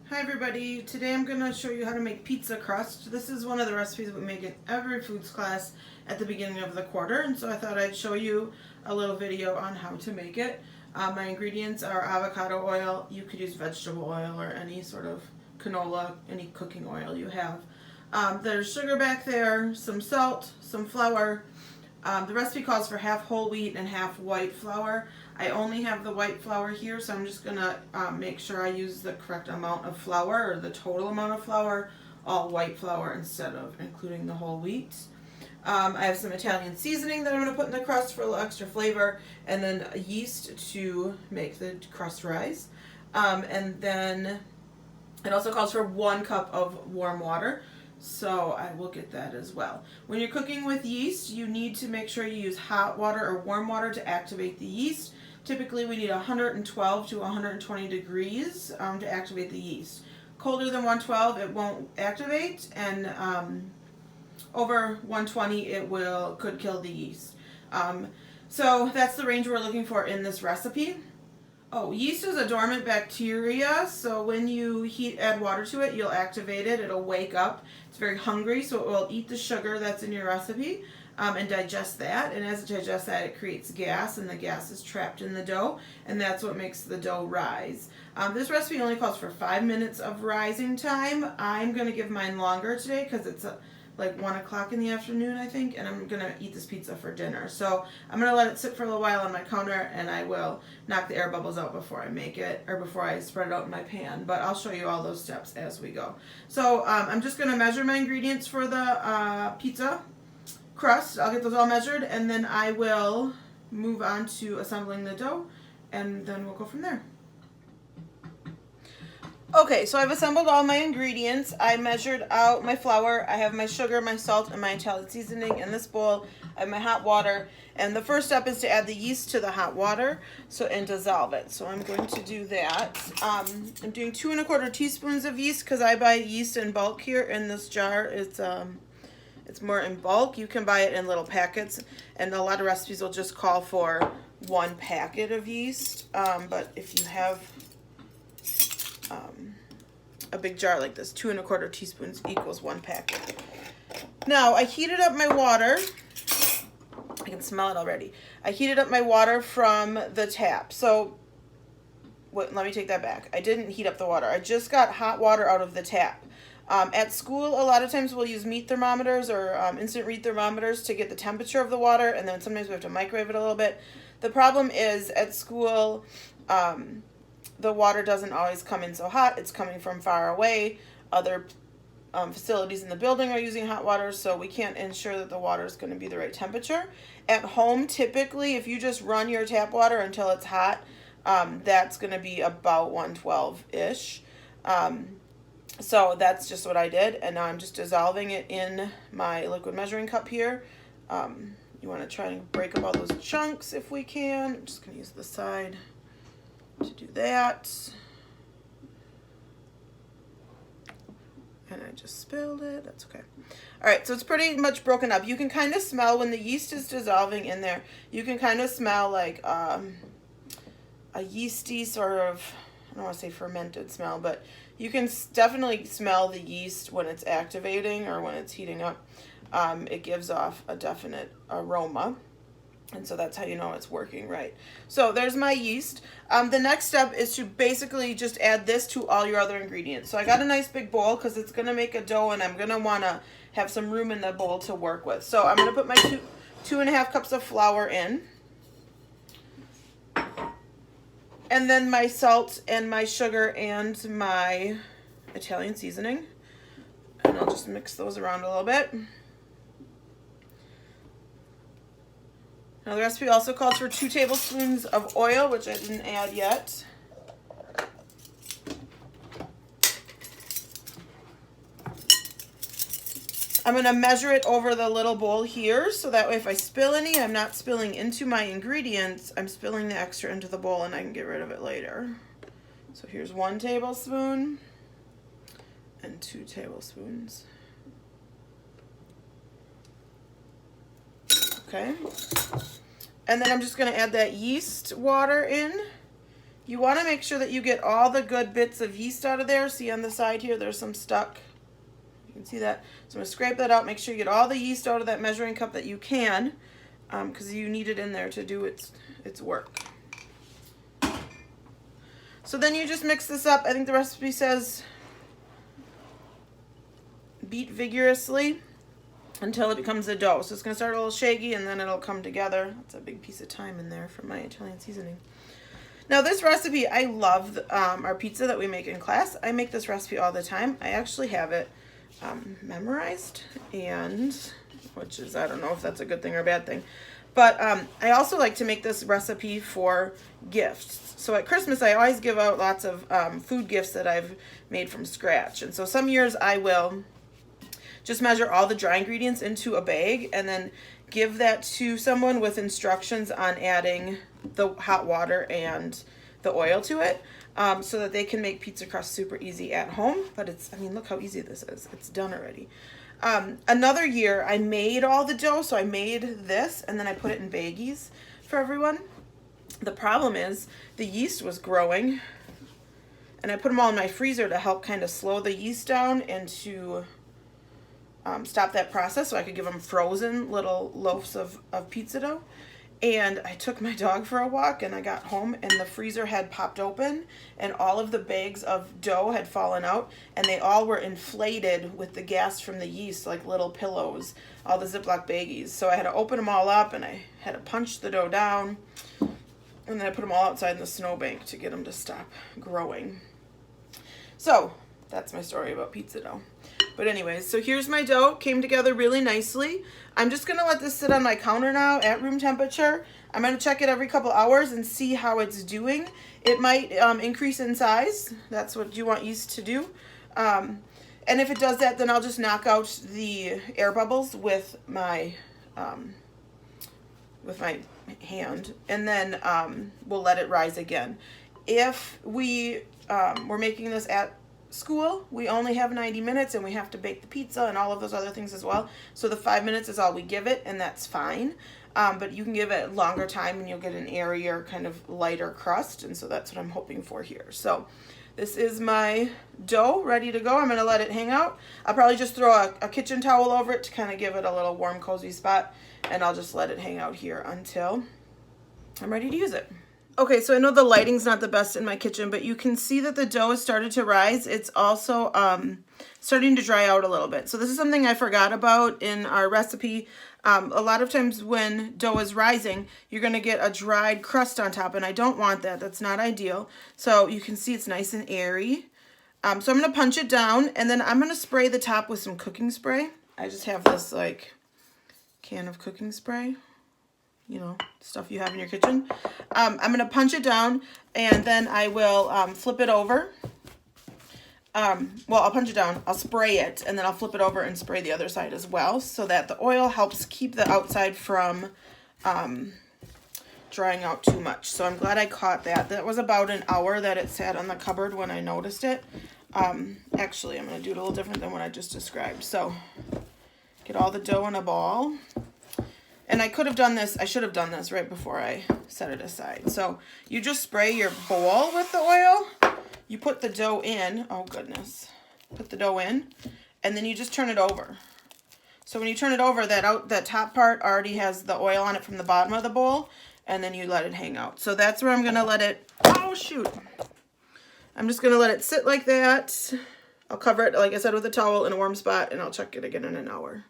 Hi everybody, today I'm going to show you how to make pizza crust. This is one of the recipes we make in every foods class at the beginning of the quarter, and so I thought I'd show you a little video on how to make it. My ingredients are avocado oil. You could use vegetable oil or any sort of canola, any cooking oil you have. There's sugar back there, some salt, some flour. The recipe calls for half whole wheat and half white flour. I only have the white flour here, so I'm just going to make sure I use the correct amount of flour, or the total amount of flour, all white flour instead of including the whole wheat. I have some Italian seasoning that I'm going to put in the crust for a little extra flavor, and then yeast to make the crust rise. And then it also calls for 1 cup of warm water. So I will get that as well. When you're cooking with yeast, you need to make sure you use hot water or warm water to activate the yeast. Typically we need 112 to 120 degrees to activate the yeast. Colder than 112 it won't activate, and over 120 it could kill the yeast. So that's the range we're looking for in this recipe. Oh, yeast is a dormant bacteria, so when you add water to it, you'll activate it. It'll wake up. It's very hungry, so it will eat the sugar that's in your recipe and digest that. And as it digests that, it creates gas, and the gas is trapped in the dough, and that's what makes the dough rise. This recipe only calls for 5 minutes of rising time. I'm going to give mine longer today because it's like 1 o'clock in the afternoon, I think, and I'm gonna eat this pizza for dinner. So I'm gonna let it sit for a little while on my counter, and I will knock the air bubbles out before I make it, or before I spread it out in my pan, but I'll show you all those steps as we go. So I'm just gonna measure my ingredients for the pizza crust. I'll get those all measured, and then I will move on to assembling the dough, and then we'll go from there. Okay, so I've assembled all my ingredients. I measured out my flour. I have my sugar, my salt, and my Italian seasoning in this bowl. I have my hot water. And the first step is to add the yeast to the hot water and dissolve it. So I'm going to do that. I'm doing 2 1/4 teaspoons of yeast because I buy yeast in bulk here in this jar. It's more in bulk. You can buy it in little packets, and a lot of recipes will just call for 1 packet of yeast. But if you have a big jar like this, 2 1/4 teaspoons equals 1 packet. Now I heated up my water. I can smell it already. I heated up my water from the tap. So let me take that back. I didn't heat up the water. I just got hot water out of the tap. At school, a lot of times we'll use meat thermometers or instant read thermometers to get the temperature of the water, and then sometimes we have to microwave it a little bit. The problem is at school, the water doesn't always come in so hot. It's coming from far away. Other facilities in the building are using hot water, so we can't ensure that the water is going to be the right temperature. At home, typically, if you just run your tap water until it's hot, that's going to be about 112-ish. So that's just what I did, and now I'm just dissolving it in my liquid measuring cup here. You want to try and break up all those chunks if we can. I'm just going to use the side to do that. And I just spilled it. That's okay. All right, so it's pretty much broken up. You can kind of smell when the yeast is dissolving in there. You can kind of smell like a yeasty sort of, I don't want to say fermented smell, but you can definitely smell the yeast when it's activating or when it's heating up. It gives off a definite aroma. And so that's how you know it's working right. So there's my yeast. The next step is to basically just add this to all your other ingredients. So I got a nice big bowl because it's going to make a dough, and I'm going to want to have some room in the bowl to work with. So I'm going to put my 2.5 cups of flour in. And then my salt and my sugar and my Italian seasoning. And I'll just mix those around a little bit. Now the recipe also calls for 2 tablespoons of oil, which I didn't add yet. I'm going to measure it over the little bowl here, so that way if I spill any, I'm not spilling into my ingredients, I'm spilling the extra into the bowl, and I can get rid of it later. So here's 1 tablespoon and 2 tablespoons. Okay. And then I'm just going to add that yeast water in. You want to make sure that you get all the good bits of yeast out of there. See on the side here, there's some stuck. You can see that. So I'm going to scrape that out. Make sure you get all the yeast out of that measuring cup that you can, because you need it in there to do its work. So then you just mix this up. I think the recipe says beat vigorously until it becomes a dough. So it's going to start a little shaky and then it'll come together. That's a big piece of thyme in there for my Italian seasoning. Now this recipe, I love our pizza that we make in class. I make this recipe all the time. I actually have it memorized, and which is, I don't know if that's a good thing or a bad thing. But I also like to make this recipe for gifts. So at Christmas, I always give out lots of food gifts that I've made from scratch. And so some years I will just measure all the dry ingredients into a bag and then give that to someone with instructions on adding the hot water and the oil to it, so that they can make pizza crust super easy at home. But it's, I mean, look how easy this is. It's done already. Another year I made all the dough, so I made this and then I put it in baggies for everyone. The problem is the yeast was growing, and I put them all in my freezer to help kind of slow the yeast down and to stop that process, so I could give them frozen little loaves of pizza dough. And I took my dog for a walk and I got home and the freezer had popped open and all of the bags of dough had fallen out, and they all were inflated with the gas from the yeast like little pillows, all the Ziploc baggies. So I had to open them all up and I had to punch the dough down, and then I put them all outside in the snowbank to get them to stop growing. So that's my story about pizza dough. But anyways, so here's my dough. Came together really nicely. I'm just going to let this sit on my counter now at room temperature. I'm going to check it every couple hours and see how it's doing. It might increase in size. That's what you want yeast to do. And if it does that, then I'll just knock out the air bubbles with my hand, and then we'll let it rise again. If we were making this at school, we only have 90 minutes and we have to bake the pizza and all of those other things as well. So the 5 minutes is all we give it, and that's fine. But you can give it longer time and you'll get an airier, kind of lighter crust. And so that's what I'm hoping for here. So this is my dough ready to go. I'm going to let it hang out. I'll probably just throw a kitchen towel over it to kind of give it a little warm, cozy spot. And I'll just let it hang out here until I'm ready to use it. Okay, so I know the lighting's not the best in my kitchen, but you can see that the dough has started to rise. It's also starting to dry out a little bit. So this is something I forgot about in our recipe. A lot of times when dough is rising, you're going to get a dried crust on top, and I don't want that. That's not ideal. So you can see it's nice and airy. So I'm going to punch it down, and then I'm going to spray the top with some cooking spray. I just have this like can of cooking spray. You know, stuff you have in your kitchen. I'm going to punch it down, and then I will flip it over. Well, I'll punch it down, I'll spray it, and then I'll flip it over and spray the other side as well, so that the oil helps keep the outside from drying out too much. So I'm glad I caught that. That was about an hour that it sat on the cupboard when I noticed it. Actually, I'm going to do it a little different than what I just described. So get all the dough in a ball. And I could have done this, I should have done this right before I set it aside. So you just spray your bowl with the oil. You put the dough in, oh goodness, put the dough in, and then you just turn it over. So when you turn it over, that top part already has the oil on it from the bottom of the bowl, and then you let it hang out. So that's where I'm gonna let it, oh shoot. I'm just gonna let it sit like that. I'll cover it, like I said, with a towel in a warm spot, and I'll check it again in an hour.